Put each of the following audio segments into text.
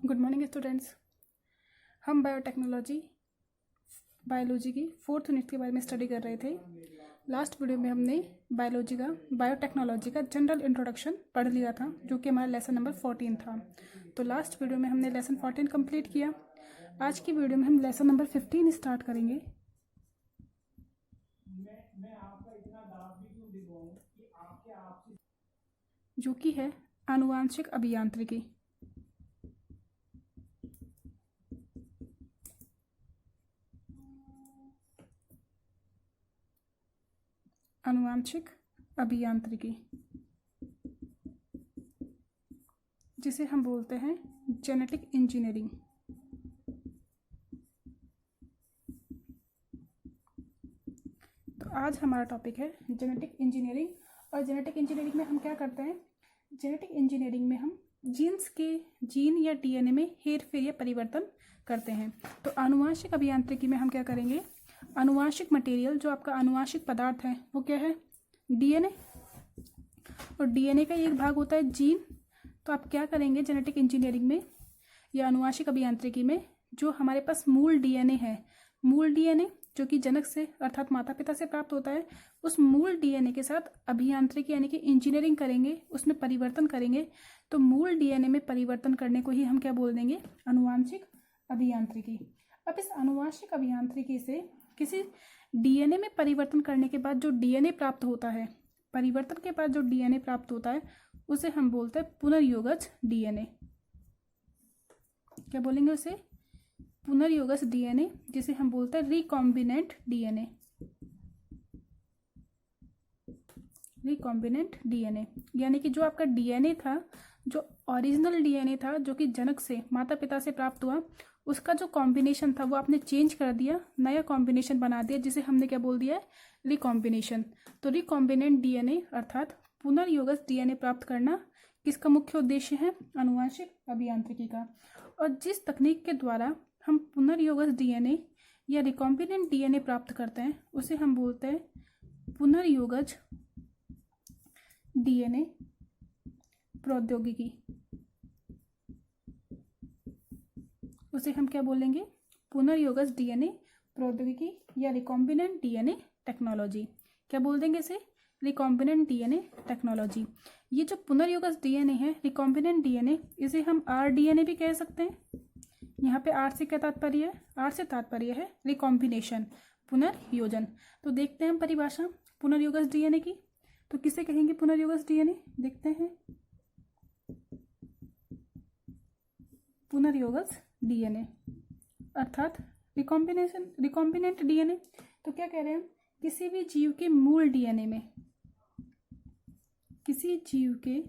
Good morning students. हम biology की fourth unit के बारे में स्टडी कर रहे थे। लास्ट वीडियो में हमने बायोटेक्नोलॉजी का जनरल इंट्रोडक्शन पढ़ लिया था, जो कि हमारा लेसन नंबर 14 था। तो लास्ट वीडियो में हमने लेसन 14 कंप्लीट किया। आज की वीडियो में हम लेसन नंबर 15 स्टार्ट करेंगे, जो कि है आनुवांशिक अभियांत्रिकी। आनुवांशिक अभियांत्रिकी, जिसे हम बोलते हैं जेनेटिक इंजीनियरिंग। तो आज हमारा टॉपिक है जेनेटिक इंजीनियरिंग। और जेनेटिक इंजीनियरिंग में हम क्या करते हैं? जेनेटिक इंजीनियरिंग में हम जीन या डीएनए में हेर फेर या परिवर्तन करते हैं। तो आनुवांशिक अभियांत्रिकी में हम क्या करेंगे? आनुवांशिक मटेरियल, जो आपका आनुवांशिक पदार्थ है, वो क्या है? डीएनए। और डीएनए का एक भाग होता है जीन। तो आप क्या करेंगे जेनेटिक इंजीनियरिंग में या आनुवांशिक अभियांत्रिकी में? जो हमारे पास मूल डीएनए है, मूल डीएनए जो कि जनक से अर्थात माता पिता से प्राप्त होता है, उस मूल डीएनए के साथ अभियांत्रिकी यानी कि इंजीनियरिंग करेंगे, उसमें परिवर्तन करेंगे। तो मूल डीएनए में परिवर्तन करने को ही हम क्या बोल देंगे? आनुवांशिक अभियांत्रिकी। अब इस आनुवांशिक अभियांत्रिकी से किसी डीएनए में परिवर्तन करने के बाद जो डीएनए प्राप्त होता है, परिवर्तन के बाद जो डीएनए प्राप्त होता है, उसे हम बोलते हैं पुनर्योगज डीएनए। क्या बोलेंगे उसे? पुनर्योगज डीएनए, जिसे हम बोलते हैं रिकॉम्बिनेंट डीएनए। रिकॉम्बिनेंट डीएनए यानी कि जो आपका डीएनए था, जो ओरिजिनल डीएनए था, जो कि जनक से माता पिता से प्राप्त हुआ, उसका जो कॉम्बिनेशन था वो आपने चेंज कर दिया, नया कॉम्बिनेशन बना दिया, जिसे हमने क्या बोल दिया है? रिकॉम्बिनेशन। तो रिकॉम्बिनेंट डीएनए अर्थात पुनर्योगज डीएनए प्राप्त करना किसका मुख्य उद्देश्य है? आनुवांशिक अभियांत्रिकी का। और जिस तकनीक के द्वारा हम पुनर्योगज डीएनए या रिकॉम्बिनेंट डीएनए प्राप्त करते हैं, उसे हम बोलते हैं पुनर्योगज डीएनए प्रौद्योगिकी। उसे हम क्या बोलेंगे? पुनर्योगज डीएनए प्रौद्योगिकी या रिकॉम्बिनेंट डीएनए टेक्नोलॉजी। क्या बोल देंगे इसे? Recombinant DNA technology. ये जो पुनर्योगज डीएनए है, रिकॉम्बिनेंट डीएनए, इसे हम आरडीएनए भी कह सकते हैं। यहाँ पे आर से क्या तात्पर्य है? आर से तात्पर्य है रिकॉम्बिनेशन, पुनर्योजन। तो देखते हैं हम परिभाषा पुनर्योगज डीएनए की। तो किसे कहेंगे पुनर्योगज डीएनए? देखते हैं। पुनर्योगज डीएनए अर्थात रिकॉम्बिनेंट डीएनए। तो क्या कह रहे हैं हम? किसी भी जीव के मूल डीएनए में, किसी जीव के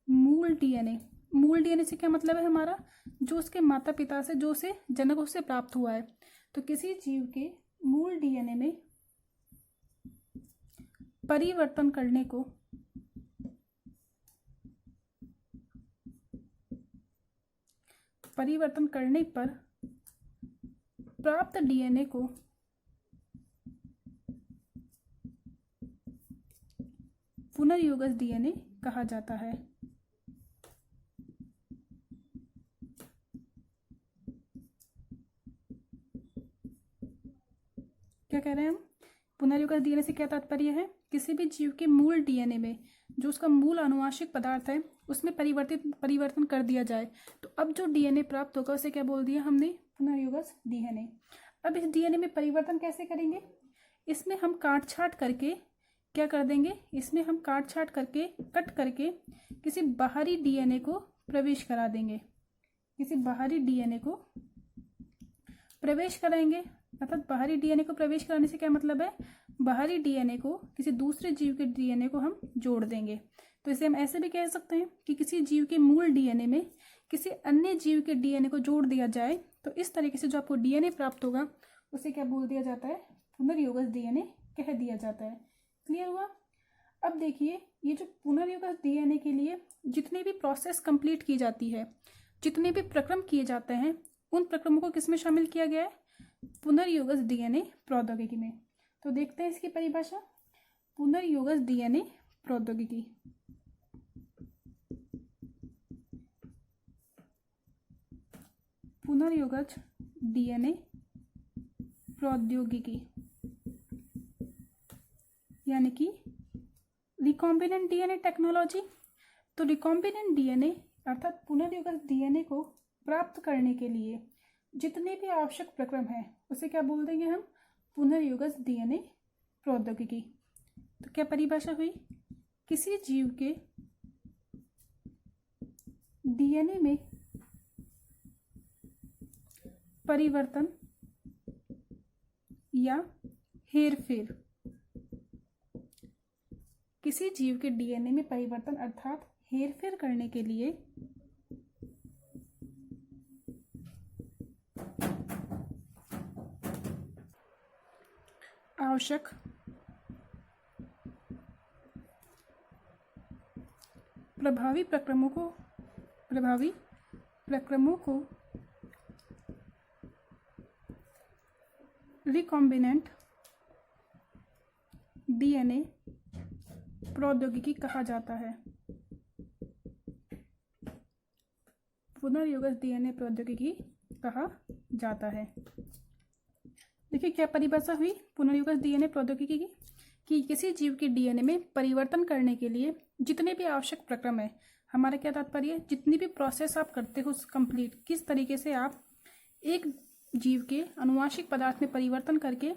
मूल डीएनए से क्या मतलब है हमारा? जो उसके माता पिता से, जो उसे जनकों से प्राप्त हुआ है। तो किसी जीव के मूल डीएनए में परिवर्तन करने को परिवर्तन करने पर प्राप्त डीएनए को पुनर्योगज डीएनए कहा जाता है। क्या कह रहे हैं हम? पुनर्योगज डीएनए से क्या तात्पर्य है? किसी भी जीव के मूल डीएनए में, जो उसका मूल आनुवांशिक पदार्थ है, उसमें परिवर्तन कर दिया जाए। तो अब जो डीएनए प्राप्त होगा उसे क्या बोल दिया हमने? पुनर्योगज डीएनए। अब इस डीएनए में परिवर्तन कैसे करेंगे? इसमें हम काट छाट करके क्या कर देंगे? इसमें हम काट छाट करके, कट करके किसी बाहरी डीएनए को प्रवेश करा देंगे। किसी बाहरी डीएनए को प्रवेश कराएंगे। अर्थात बाहरी डीएनए को प्रवेश कराने से क्या मतलब है? बाहरी डीएनए को किसी दूसरे जीव के डीएनए को हम जोड़ देंगे। तो इसे हम ऐसे भी कह सकते हैं कि किसी जीव के मूल डीएनए में किसी अन्य जीव के डीएनए को जोड़ दिया जाए। तो इस तरीके से जो आपको डीएनए प्राप्त होगा उसे क्या बोल दिया जाता है? पुनर्योगज डीएनए कह दिया जाता है। क्लियर हुआ? अब देखिए, ये जो पुनर्योगज डीएनए के लिए जितने भी प्रोसेस कंप्लीट की जाती है, जितने भी प्रक्रम किए जाते हैं, उन प्रक्रमों को किसमें शामिल किया गया है? पुनर्योगज डीएनए प्रौद्योगिकी में। तो देखते हैं इसकी परिभाषा। पुनर्योगज डीएनए प्रौद्योगिकी। पुनर्योगज डीएनए प्रौद्योगिकी यानी कि रिकॉम्बिनेंट डीएनए टेक्नोलॉजी। तो रिकॉम्बिनेंट डीएनए अर्थात पुनर्योगज डीएनए को प्राप्त करने के लिए जितने भी आवश्यक प्रक्रम हैं उसे क्या बोल देंगे हम, पुनर्योगज डीएनए प्रौद्योगिकी। तो क्या परिभाषा हुई, किसी जीव के डीएनए में परिवर्तन या हेरफेर, किसी जीव के डीएनए में परिवर्तन अर्थात हेरफेर करने के लिए आवश्यक प्रभावी प्रक्रमों को रिकॉम्बिनेंट डीएनए प्रौद्योगिकी कहा जाता है। पुनर्योगज डीएनए प्रौद्योगिकी कहा जाता है। देखिए क्या परिभाषा हुई पुनर्योगज डीएनए प्रौद्योगिकी की, कि किसी जीव के डीएनए में परिवर्तन करने के लिए जितने भी आवश्यक प्रक्रम है, हमारा क्या तात्पर्य है, जितनी भी प्रोसेस आप करते हो कंप्लीट, किस तरीके से आप एक जीव के अनुवांशिक पदार्थ में परिवर्तन करके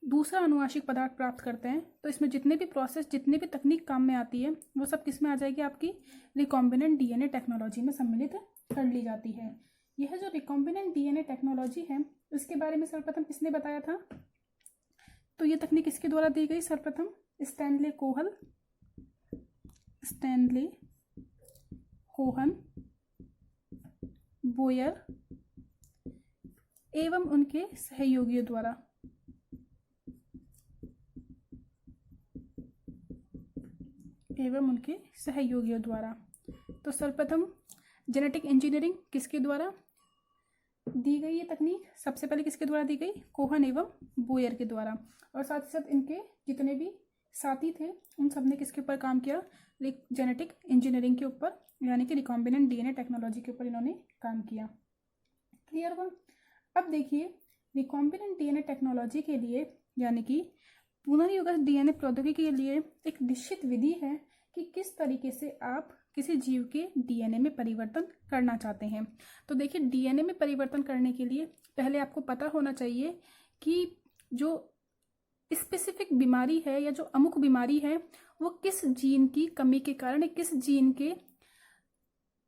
दूसरा अनुवांशिक पदार्थ प्राप्त करते हैं, तो इसमें जितने भी प्रोसेस, जितने भी तकनीक काम में आती है वो सब किस में आ जाएगी, आपकी रिकॉम्बिनेंट डीएनए टेक्नोलॉजी में सम्मिलित कर ली जाती है। यह जो रिकॉम्बिनेंट डीएनए टेक्नोलॉजी है इसके बारे में सर्वप्रथम किसने बताया था, तो ये तकनीक किसके द्वारा दी गई, सर्वप्रथम स्टैनले कोहन बोयर एवं उनके सहयोगियों द्वारा। तो सर्वप्रथम जेनेटिक इंजीनियरिंग किसके द्वारा दी गई ये तकनीक, सबसे पहले किसके द्वारा दी गई, कोहन एवं बोयर के द्वारा। और साथ ही साथ इनके जितने भी साथी थे उन सब ने किसके ऊपर काम किया, जेनेटिक इंजीनियरिंग के ऊपर, यानी कि रिकॉम्बिनेंट डीएनए टेक्नोलॉजी के ऊपर इन्होंने काम किया। क्लियर हुआ। अब देखिए रिकॉम्बिनेंट डीएनए टेक्नोलॉजी के लिए यानी कि पुनर्योगज डीएनए प्रौद्योगिकी के लिए एक निश्चित विधि है कि किस तरीके से आप किसी जीव के डीएनए में परिवर्तन करना चाहते हैं। तो देखिए डीएनए में परिवर्तन करने के लिए पहले आपको पता होना चाहिए कि जो स्पेसिफिक बीमारी है या जो अमुक बीमारी है वो किस जीन की कमी के कारण, किस जीन के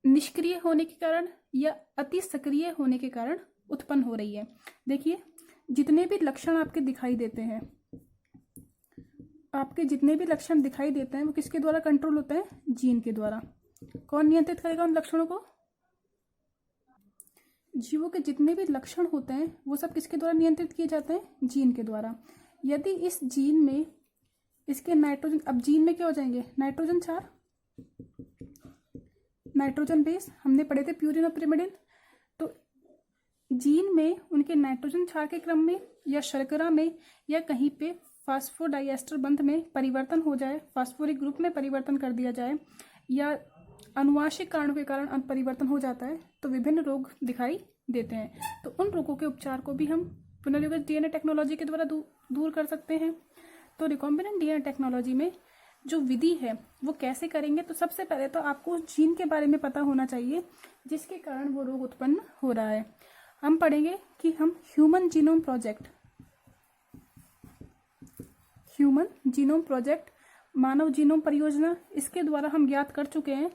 निष्क्रिय होने के कारण या अति सक्रिय होने के कारण उत्पन्न हो रही है। देखिए जितने भी लक्षण आपके दिखाई देते हैं, आपके जितने भी लक्षण दिखाई देते हैं वो किसके द्वारा कंट्रोल होते हैं, जीन के द्वारा। कौन नियंत्रित करेगा उन लक्षणों को, जीवों के जितने भी लक्षण होते हैं वो सब किसके द्वारा नियंत्रित किए जाते हैं, जीन के द्वारा। यदि इस जीन में इसके नाइट्रोजन, अब जीन में क्या हो जाएंगे, नाइट्रोजन क्षार, नाइट्रोजन बेस हमने पढ़े थे प्यूरिन और पिरिमिडिन। तो जीन में उनके नाइट्रोजन क्षार के क्रम में या शर्करा में या कहीं पे फास्फोडाइएस्टर बंध में परिवर्तन हो जाए, फास्फोरिक ग्रुप में परिवर्तन कर दिया जाए या अनुवांशिक कारणों के कारण परिवर्तन हो जाता है तो विभिन्न रोग दिखाई देते हैं। तो उन रोगों के उपचार को भी हम पुनर्योगज डीएनए टेक्नोलॉजी के द्वारा दूर कर सकते हैं। तो रिकॉम्बिनेंट डीएनए टेक्नोलॉजी में जो विधि है वो कैसे करेंगे, तो सबसे पहले तो आपको उस जीन के बारे में पता होना चाहिए जिसके कारण वो रोग उत्पन्न हो रहा है। हम पढ़ेंगे कि हम ह्यूमन जीनोम प्रोजेक्ट, मानव जीनोम परियोजना, इसके द्वारा हम ज्ञात कर चुके हैं।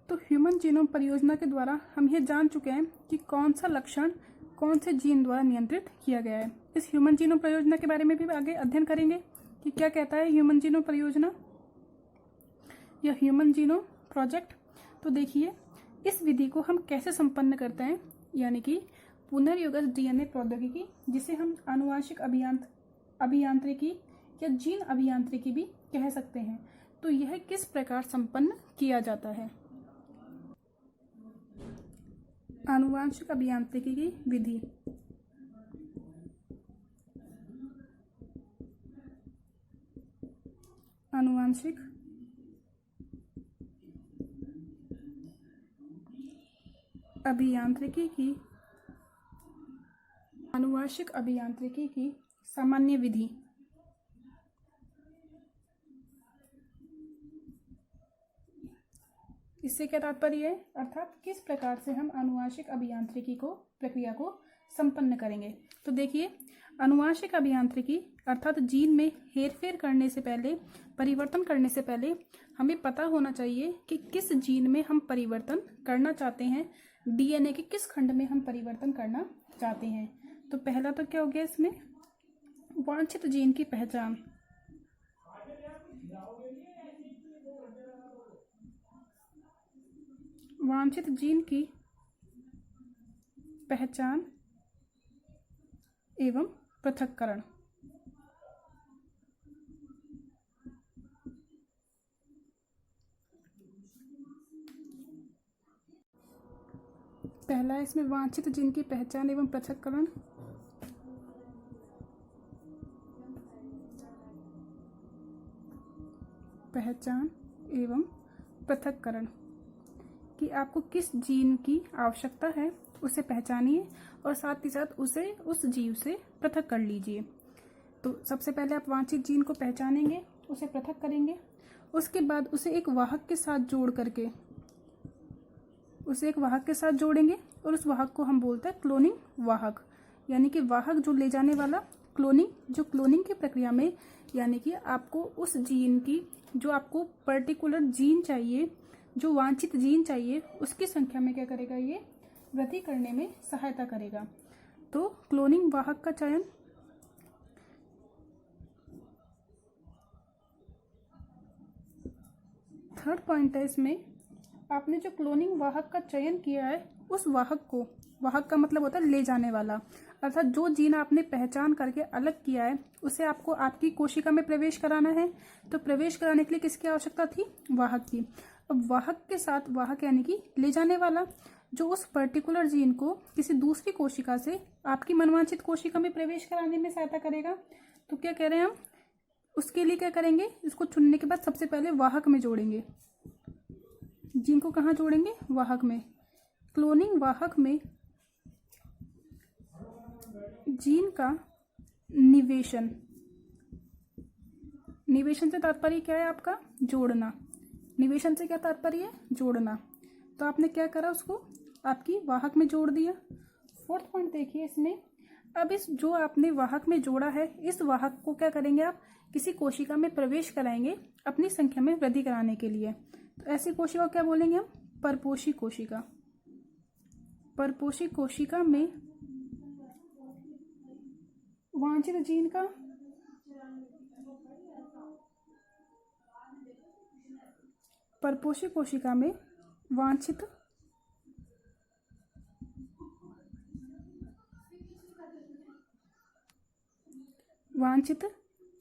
तो ह्यूमन जीनोम परियोजना के द्वारा हम ये जान चुके हैं कि कौन सा लक्षण कौन से जीन द्वारा नियंत्रित किया गया है। इस ह्यूमन जीनोम परियोजना के बारे में भी आगे अध्ययन करेंगे कि क्या कहता है ह्यूमन जीनोम परियोजना या ह्यूमन जीनोम प्रोजेक्ट। तो देखिए इस विधि को हम कैसे संपन्न करते हैं, यानी कि पुनर्योगज डीएनए प्रौद्योगिकी, जिसे हम आनुवांशिक अभियांत्रिकी या जीन अभियांत्रिकी भी कह सकते हैं। तो यह किस प्रकार संपन्न किया जाता है, आनुवांशिक अभियांत्रिकी की विधि। आनुवांशिक अभियांत्रिकी की आनुवांशिक अभियांत्रिकी की सामान्य विधि। इससे क्या तात्पर्य है, अर्थात किस प्रकार से हम आनुवांशिक अभियांत्रिकी को प्रक्रिया को संपन्न करेंगे। तो देखिए, आनुवांशिक अभियांत्रिकी अर्थात जीन में हेरफेर करने से पहले, परिवर्तन करने से पहले हमें पता होना चाहिए कि किस जीन में हम परिवर्तन करना चाहते हैं, डीएनए के किस खंड में हम परिवर्तन करना चाहते हैं। तो पहला तो क्या हो गया इसमें, वांछित जीन की पहचान। वांछित जीन की पहचान एवं पृथक्करण। पहला है इसमें वांछित जीन की पहचान एवं पृथक्करण। पहचान एवं पृथक्करण कि आपको किस जीन की आवश्यकता है उसे पहचानिए और साथ ही साथ उसे उस जीव से पृथक कर लीजिए। तो सबसे पहले आप वांछित जीन को पहचानेंगे, उसे पृथक करेंगे, उसके बाद उसे एक वाहक के साथ जोड़ करके उसे एक वाहक के साथ जोड़ेंगे और उस वाहक को हम बोलते हैं क्लोनिंग वाहक, यानी कि वाहक जो ले जाने वाला क्लोनिंग, जो क्लोनिंग की प्रक्रिया में यानी कि आपको उस जीन की, जो आपको पर्टिकुलर जीन चाहिए, जो वांछित जीन चाहिए, उसकी संख्या में क्या करेगा, ये वृद्धि करने में सहायता करेगा। तो क्लोनिंग वाहक का चयन, थर्ड पॉइंट है इसमें, आपने जो क्लोनिंग वाहक का चयन किया है उस वाहक को, वाहक का मतलब होता है ले जाने वाला, अर्थात जो जीन आपने पहचान करके अलग किया है उसे आपको आपकी कोशिका में प्रवेश कराना है। तो प्रवेश कराने के लिए किसकी आवश्यकता थी, वाहक की। अब वाहक के साथ, वाहक यानी कि ले जाने वाला, जो उस पर्टिकुलर जीन को किसी दूसरी कोशिका से आपकी मनवांछित कोशिका में प्रवेश कराने में सहायता करेगा। तो क्या कह रहे हैं हम, उसके लिए क्या करेंगे, इसको चुनने के बाद सबसे पहले वाहक में जोड़ेंगे। जीन को कहाँ जोड़ेंगे, वाहक में। क्लोनिंग वाहक में जीन का निवेशन, निवेशन से तात्पर्य क्या है आपका, जोड़ना। निवेशन से क्या तात्पर्य है, जोड़ना। तो आपने क्या करा, उसको आपकी वाहक में जोड़ दिया। फोर्थ पॉइंट देखिए इसमें, अब इस जो आपने वाहक में जोड़ा है, इस वाहक को क्या करेंगे आप, किसी कोशिका में प्रवेश कराएंगे अपनी संख्या में वृद्धि कराने के लिए। तो ऐसी कोशिका क्या बोलेंगे हम, परपोषी कोशिका। परपोषी कोशिका में वांछित जीन का परपोषी कोशिका में वांछित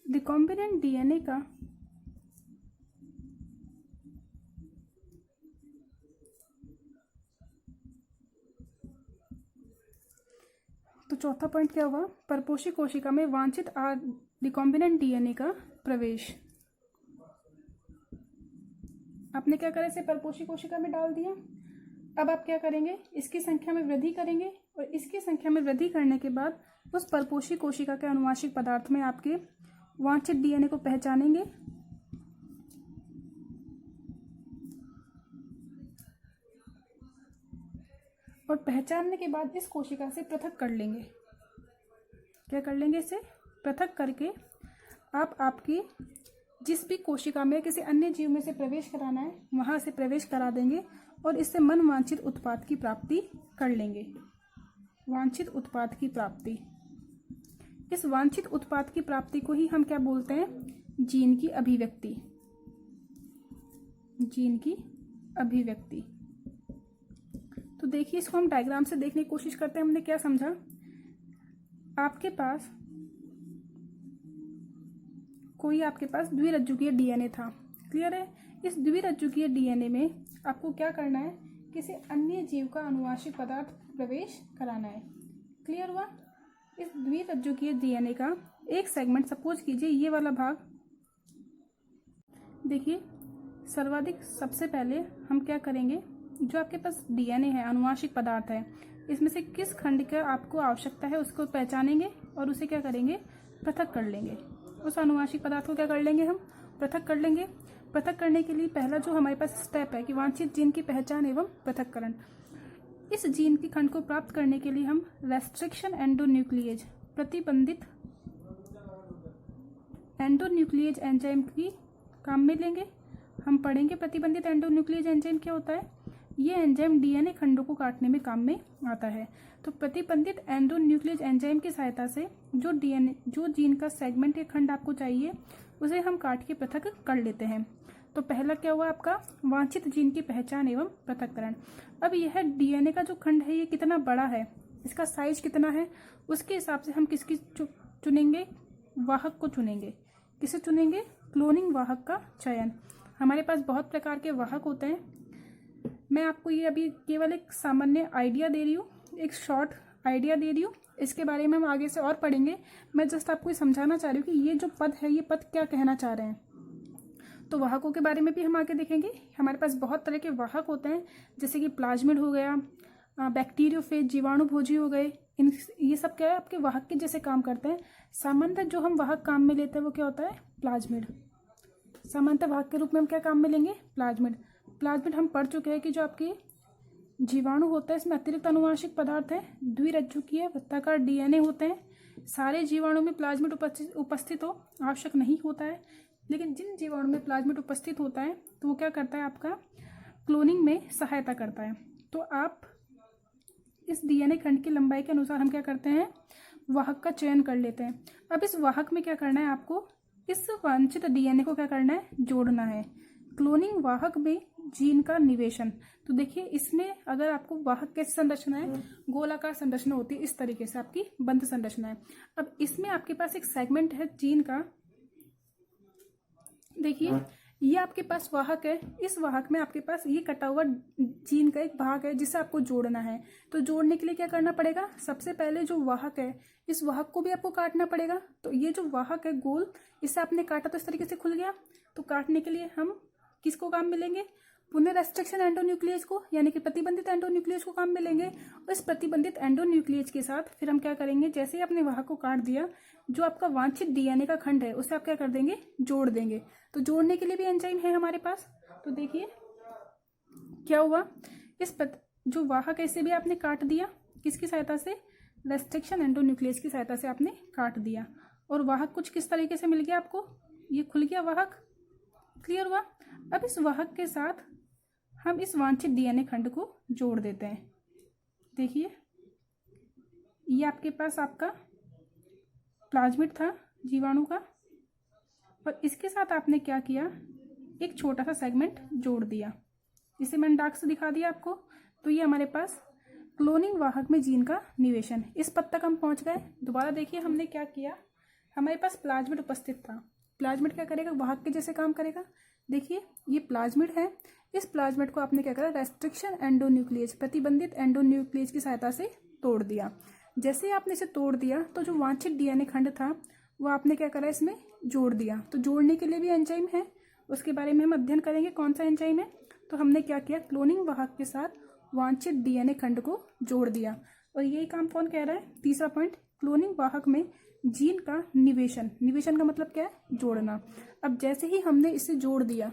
रिकॉम्बिनेंट डीएनए का तो चौथा पॉइंट क्या हुआ, परपोषी कोशिका में वांछित रिकॉम्बिनेंट डीएनए का प्रवेश। आपने क्या करा, इसे परपोषी कोशिका में डाल दिया। अब आप क्या करेंगे, इसकी संख्या में वृद्धि करेंगे और इसकी संख्या में वृद्धि करने के बाद उस परपोषी कोशिका के आनुवांशिक पदार्थ में आपके वांछित डीएनए को पहचानेंगे और पहचानने के बाद इस कोशिका से पृथक कर लेंगे। क्या कर लेंगे, इसे पृथक करके आप आपकी जिस भी कोशिका में किसी अन्य जीव में से प्रवेश कराना है वहां से प्रवेश करा देंगे और इससे मन वांछित उत्पाद की प्राप्ति कर लेंगे। वांछित उत्पाद की प्राप्ति, इस वांछित उत्पाद की प्राप्ति को ही हम क्या बोलते हैं, जीन की अभिव्यक्ति। जीन की अभिव्यक्ति। तो देखिए, इसको हम डायग्राम से देखने की कोशिश करते हैं। हमने क्या समझा, आपके पास द्विरज्जुकीय डीएनए था, क्लियर है। इस द्विरज्जुकीय डीएनए में आपको क्या करना है, किसी अन्य जीव का आनुवांशिक पदार्थ प्रवेश कराना है, क्लियर हुआ। इस द्विरज्जुकीय डीएनए का एक सेगमेंट, सपोज कीजिए ये वाला भाग, देखिए सर्वाधिक सबसे पहले हम क्या करेंगे, जो आपके पास डीएनए है, आनुवांशिक पदार्थ है, इसमें से किस खंड का आपको आवश्यकता है उसको पहचानेंगे और उसे क्या करेंगे, पृथक कर लेंगे। उस आनुवांशिक पदार्थ को क्या कर लेंगे, हम पृथक कर लेंगे। पृथक करने के लिए पहला जो हमारे पास स्टेप है कि वांछित जीन की पहचान एवं पृथक्करण। इस जीन की खंड को प्राप्त करने के लिए हम रेस्ट्रिक्शन एंडोन्यूक्लिएज, प्रतिबंधित एंडोन्यूक्लिएज एंजाइम की काम में लेंगे। हम पढ़ेंगे प्रतिबंधित एंडोन्यूक्लिएज एंजाइम क्या होता है। ये एंजाइम डीएनए खंडों को काटने में काम में आता है। तो प्रतिबंधित एंडोन्यूक्लिएज एंजाइम की सहायता से जो जीन का सेगमेंट या खंड आपको चाहिए उसे हम काट के पृथक कर लेते हैं। तो पहला क्या हुआ आपका, वांछित जीन की पहचान एवं पृथक्करण। अब यह डीएनए का जो खंड है ये कितना बड़ा है, इसका साइज कितना है, उसके हिसाब से हम किसकी चुनेंगे, वाहक को चुनेंगे। किसे चुनेंगे, क्लोनिंग वाहक का चयन। हमारे पास बहुत प्रकार के वाहक होते हैं। मैं आपको ये अभी केवल एक सामान्य आइडिया दे रही हूँ, एक शॉर्ट आइडिया दे रही हूँ। इसके बारे में हम आगे से और पढ़ेंगे। मैं जस्ट आपको ये समझाना चाह रही हूँ कि ये जो पद है ये पद क्या कहना चाह रहे हैं। तो वाहकों के बारे में भी हम आगे देखेंगे। हमारे पास बहुत तरह के वाहक होते हैं, जैसे कि प्लाज्मिड हो गया, बैक्टीरियोफेज, जीवाणु भोजी हो गए। ये सब क्या है, आपके वाहक के जैसे काम करते हैं। सामान्यतः जो हम वाहक काम में लेते हैं वो क्या होता है, प्लाज्मिड। सामान्यतः वाहक के रूप में हम क्या काम में लेंगे, प्लाज्मिड हम पढ़ चुके हैं कि जो आपके जीवाणु होता है इसमें अतिरिक्त आनुवांशिक पदार्थ है, द्विरज्जुकीय वृत्ताकार डीएनए होते हैं। सारे जीवाणु में प्लाज्मिड उपस्थित हो आवश्यक नहीं होता है, लेकिन जिन जीवाणु में प्लाज्मिड उपस्थित होता है तो वो क्या करता है, आपका क्लोनिंग में सहायता करता है। तो आप इस डीएनए खंड की लंबाई के अनुसार हम क्या करते हैं, वाहक का चयन कर लेते हैं। अब इस वाहक में क्या करना है, आपको इस वांछित डीएनए को क्या करना है, जोड़ना है। क्लोनिंग वाहक में जीन का निवेशन। तो देखिए इसमें अगर आपको वाहक कैसी संरचना है, गोलाकार संरचना होती है, इस तरीके से आपकी बंध संरचना है। अब इसमें आपके पास एक सेगमेंट है जीन का, देखिए ये आपके पास वाहक है। इस वाहक में आपके पास ये कटा हुआ जीन का एक भाग है जिसे आपको जोड़ना है। तो जोड़ने के लिए क्या करना पड़ेगा, सबसे पहले जो वाहक है इस वाहक को भी आपको काटना पड़ेगा। तो ये जो वाहक है गोल, इसे आपने काटा तो इस तरीके से खुल गया। तो काटने के लिए हम किसको काम में लेंगे, पुनः रेस्ट्रिक्शन एंडोन्यूक्लिएज को, यानी कि प्रतिबंधित एंडोन्यूक्लिएज को काम में लेंगे। और इस प्रतिबंधित एंडोन्यूक्लिएज के साथ फिर हम क्या करेंगे, जैसे ही आपने वाहक को काट दिया, जो आपका वांछित डीएनए का खंड है उसे आप क्या कर देंगे, जोड़ देंगे। तो जोड़ने के लिए भी एंजाइम है हमारे पास। तो देखिए क्या हुआ, जो वाहक है इसे भी आपने काट दिया, किसकी सहायता से, रेस्ट्रिक्शन एंडोन्यूक्लिएज की सहायता से आपने काट दिया। और वाहक कुछ किस तरीके से मिल गया आपको, ये खुल गया वाहक, क्लियर हुआ। अब इस वाहक के साथ हम इस वांछित डीएनए खंड को जोड़ देते हैं। देखिए ये आपके पास आपका प्लाज्मिड था जीवाणु का, और इसके साथ आपने क्या किया, एक छोटा सा सेगमेंट जोड़ दिया, जिसे मैंने डार्क से दिखा दिया आपको। तो ये हमारे पास क्लोनिंग वाहक में जीन का निवेशन, इस पद तक हम पहुंच गए। दोबारा देखिए हमने क्या किया, हमारे पास प्लाज्मिड उपस्थित था। प्लाज्मिड क्या करेगा, वाहक के जैसे काम करेगा। देखिए ये प्लाज्मिड है, इस प्लाज्मिड को आपने क्या करा, रेस्ट्रिक्शन एंडोन्यूक्लिएज, प्रतिबंधित एंडोन्यूक्लिएज की सहायता से तोड़ दिया। जैसे ही आपने इसे तोड़ दिया तो जो वांछित डीएनए खंड था वो आपने क्या करा, इसमें जोड़ दिया। तो जोड़ने के लिए भी एंजाइम है, उसके बारे में हम अध्ययन करेंगे कौन सा एंजाइम है। तो हमने क्या किया, क्लोनिंग वाहक के साथ वांछित डीएनए खंड को जोड़ दिया। और यही काम कौन कह रहा है, तीसरा पॉइंट, क्लोनिंग वाहक में जीन का निवेशन। निवेशन का मतलब क्या है, जोड़ना। अब जैसे ही हमने इसे जोड़ दिया,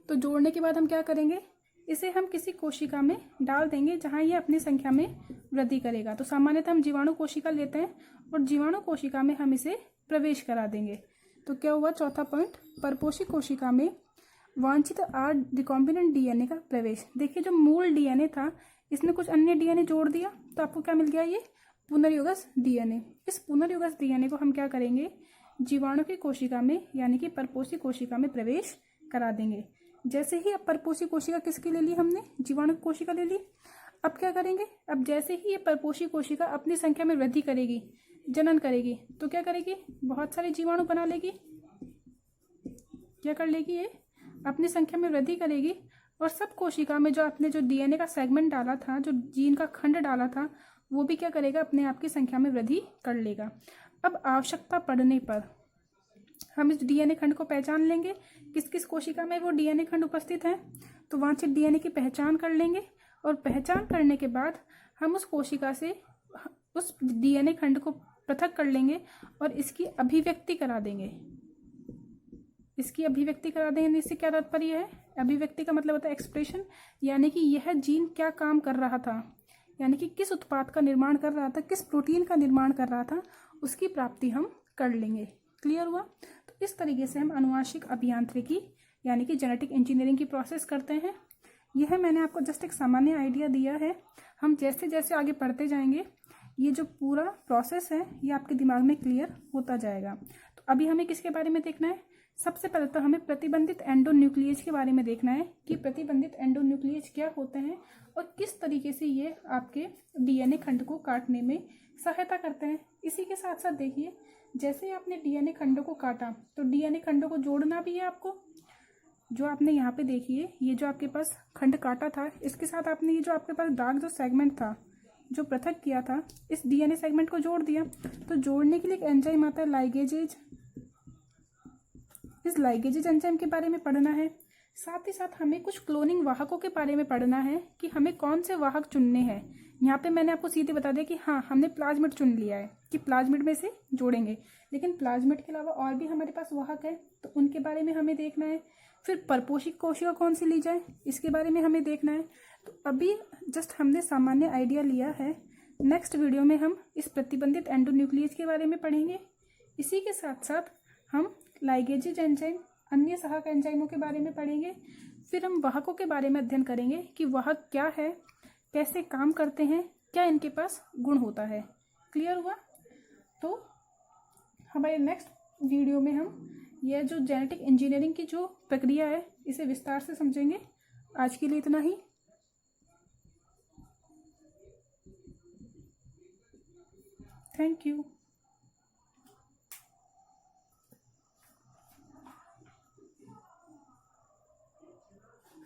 तो जोड़ने के बाद हम क्या करेंगे, इसे हम किसी कोशिका में डाल देंगे जहां ये अपनी संख्या में वृद्धि करेगा। तो सामान्यतः हम जीवाणु कोशिका लेते हैं और जीवाणु कोशिका में हम इसे प्रवेश करा देंगे। तो क्या हुआ, चौथा पॉइंट, परपोषी कोशिका में वांछित आर रिकॉम्बिनेंट डीएनए का प्रवेश। देखिए जो मूल डीएनए था इसने कुछ अन्य डीएनए जोड़ दिया, तो आपको क्या मिल गया, ये पुनर्युगस डीएनए। इस पुनर्युगस डीएनए को हम क्या करेंगे, जीवाणु की कोशिका में यानी कि परपोषी कोशिका में प्रवेश करा देंगे। जैसे ही अब परपोषी कोशिका किसकी ले ली हमने, जीवाणु कोशिका ले ली। अब क्या करेंगे, अब जैसे ही ये परपोषी कोशिका अपनी संख्या में वृद्धि करेगी, जनन करेगी, तो क्या करेगी, बहुत सारे जीवाणु बना लेगी। क्या कर लेगी, ये अपनी संख्या में वृद्धि करेगी और सब कोशिका में जो आपने जो डीएनए का सेगमेंट डाला था, जो जीन का खंड डाला था, वो भी क्या करेगा, अपने आप की संख्या में वृद्धि कर लेगा। अब आवश्यकता पड़ने पर हम इस डीएनए खंड को पहचान लेंगे किस किस कोशिका में वो डीएनए खंड उपस्थित है, तो वांछित डीएनए की पहचान कर लेंगे और पहचान करने के बाद हम उस कोशिका से उस डीएनए खंड को पृथक कर लेंगे और इसकी अभिव्यक्ति करा देंगे। इसकी अभिव्यक्ति करा देंगे, इससे क्या तात्पर्य है? अभिव्यक्ति का मतलब होता है एक्सप्रेशन, यानी कि यह जीन क्या काम कर रहा था, यानी कि किस उत्पाद का निर्माण कर रहा था, किस प्रोटीन का निर्माण कर रहा था, उसकी प्राप्ति हम कर लेंगे। क्लियर हुआ? तो इस तरीके से हम आनुवांशिक अभियांत्रिकी यानी कि जेनेटिक इंजीनियरिंग की प्रोसेस करते हैं। यह मैंने आपको जस्ट एक सामान्य आइडिया दिया है। हम जैसे जैसे आगे पढ़ते जाएंगे ये जो पूरा प्रोसेस है ये आपके दिमाग में क्लियर होता जाएगा। तो अभी हमें किसके बारे में देखना है? सबसे पहले तो हमें प्रतिबंधित एंडोन्यूक्लियेज के बारे में देखना है कि प्रतिबंधित एंडोन्यूक्लियेज क्या होते हैं और किस तरीके से ये आपके डीएनए खंड को काटने में सहायता करते हैं। इसी के साथ साथ देखिए, जैसे आपने डीएनए खंडों को काटा तो डीएनए खंडों को जोड़ना भी है आपको। जो आपने यहाँ पे देखिए, ये जो आपके पास खंड काटा था, इसके साथ आपने ये जो आपके पास डार्क जो सेगमेंट था जो पृथक किया था, इस डीएनए सेगमेंट को जोड़ दिया। तो जोड़ने के लिए एक एंजाइम आता है लाइगेजेज। इस लाइगेजेज एंजाइम के बारे में पढ़ना है। साथ ही साथ हमें कुछ क्लोनिंग वाहकों के बारे में पढ़ना है कि हमें कौन से वाहक चुनने हैं। यहाँ पे मैंने आपको सीधे बता दिया कि हाँ, हमने प्लाज्मिड चुन लिया है कि प्लाज्मिड में से जोड़ेंगे, लेकिन प्लाज्मिड के अलावा और भी हमारे पास वाहक है तो उनके बारे में हमें देखना है। फिर परपोषिक कोशिका कौन सी ली जाए, इसके बारे में हमें देखना है। तो अभी जस्ट हमने सामान्य आइडिया लिया है। नेक्स्ट वीडियो में हम इस प्रतिबंधित एंडोन्यूक्लियेज के बारे में पढ़ेंगे। इसी के साथ साथ हम लाइगेजेज एंजाइम, अन्य सहायक एंजाइमों के बारे में पढ़ेंगे। फिर हम वाहकों के बारे में अध्ययन करेंगे कि वाहक क्या है, कैसे काम करते हैं, क्या इनके पास गुण होता है। क्लियर हुआ? तो हमारे नेक्स्ट वीडियो में हम यह जो जेनेटिक इंजीनियरिंग की जो प्रक्रिया है इसे विस्तार से समझेंगे। आज के लिए इतना ही। Thank you.